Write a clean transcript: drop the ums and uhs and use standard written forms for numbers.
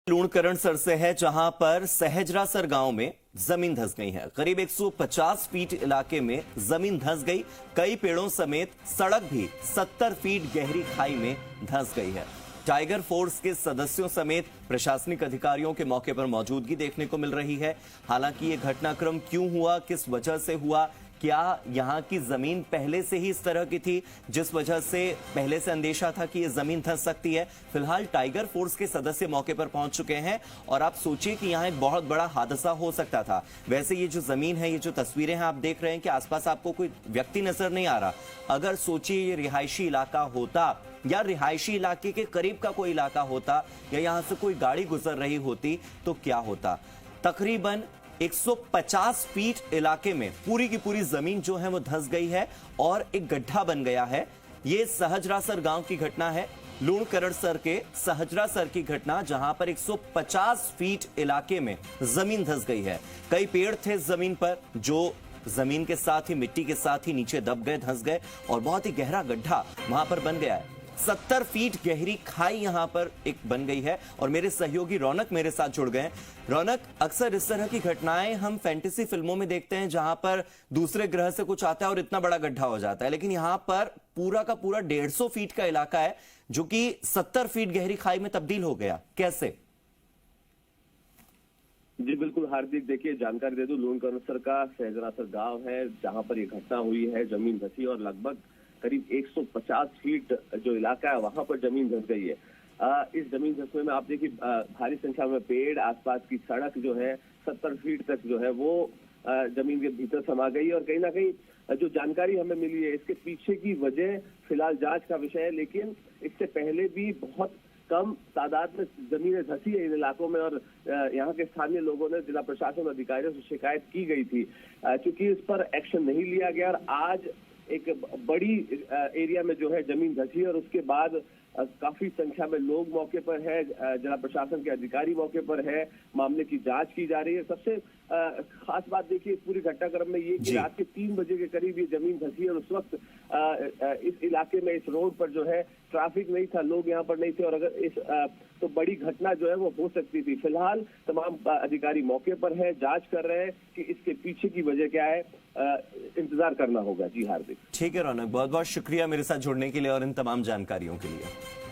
लूणकरणसर से है, जहां पर सहजरासर गांव में जमीन धंस गई है। करीब 150 फीट इलाके में जमीन धंस गई। कई पेड़ों समेत सड़क भी 70 फीट गहरी खाई में धंस गई है। टाइगर फोर्स के सदस्यों समेत प्रशासनिक अधिकारियों के मौके पर मौजूदगी देखने को मिल रही है। हालांकि यह घटनाक्रम क्यों हुआ, किस वजह से हुआ, क्या यहां की जमीन पहले से ही इस तरह की थी जिस वजह से पहले से अंदेशा था कि यह जमीन धंस सकती है। फिलहाल टाइगर फोर्स के सदस्य मौके पर पहुंच चुके हैं और आप सोचिए कि यहां एक बहुत बड़ा हादसा हो सकता था। वैसे ये जो जमीन है, ये जो तस्वीरें हैं आप देख रहे हैं कि आसपास आपको कोई व्यक्ति नजर नहीं आ रहा। अगर सोचिए ये रिहायशी इलाका होता या रिहायशी इलाके के करीब का कोई इलाका होता या यहां से कोई गाड़ी गुजर रही होती तो क्या होता। तकरीबन 150 फीट इलाके में पूरी की पूरी जमीन जो है वो धंस गई है और एक गड्ढा बन गया है। ये सहजरासर गांव की घटना है, लूणकरणसर के सहजरासर की घटना, जहां पर 150 फीट इलाके में जमीन धंस गई है। कई पेड़ थे जमीन पर जो जमीन के साथ ही मिट्टी के साथ ही नीचे दब गए, धंस गए और बहुत ही गहरा गड्ढा वहां पर बन गया है। 70 फीट गहरी खाई यहां पर एक बन गई है और मेरे सहयोगी रौनक मेरे साथ जुड़ गए। रौनक, अक्सर इस तरह की घटनाएं हम फैंटेसी फिल्मों में देखते हैं जहां पर दूसरे ग्रह से कुछ आता है और इतना बड़ा गड्ढा हो जाता है, लेकिन यहां पर पूरा का पूरा 150 फीट का इलाका है जो कि 70 फीट गहरी खाई में तब्दील हो गया। कैसे? जी बिल्कुल हार्दिक, देखिए जानकारी दे दूं, लूणकरणसर का सहजरासर गांव है जहां पर यह घटना हुई है। जमीन धंसी और लगभग करीब 150 फीट जो इलाका है वहां पर जमीन धंस गई है। इस जमीन धंसने में आप देखिए भारी संख्या में पेड़, आसपास की सड़क जो है 70 फीट तक जो है वो जमीन के भीतर समा गई। और कहीं ना कहीं जो जानकारी हमें मिली है इसके पीछे की वजह फिलहाल जांच का विषय है, लेकिन इससे पहले भी बहुत कम तादाद में जमीनें धंसी है इन इलाकों में और यहाँ के स्थानीय लोगों ने जिला प्रशासन अधिकारियों से शिकायत की गई थी। क्योंकि इस पर एक्शन नहीं लिया गया और आज एक बड़ी एरिया में जो है जमीन धंसी और उसके बाद काफी संख्या में लोग मौके पर है, जिला प्रशासन के अधिकारी मौके पर है, मामले की जांच की जा रही है। सबसे खास बात देखिए इस पूरी घटनाक्रम में ये कि रात के 3 बजे के करीब ये जमीन धंसी और उस वक्त इस इलाके में इस रोड पर जो है ट्रैफिक नहीं था, लोग यहाँ पर नहीं थे और अगर इस तो बड़ी घटना जो है वो हो सकती थी। फिलहाल तमाम अधिकारी मौके पर है, जांच कर रहे हैं कि इसके पीछे की वजह क्या है, इंतजार करना होगा। जी हार्दिक। ठीक है रौनक, बहुत बहुत शुक्रिया मेरे साथ जुड़ने के लिए और इन तमाम जानकारियों के लिए।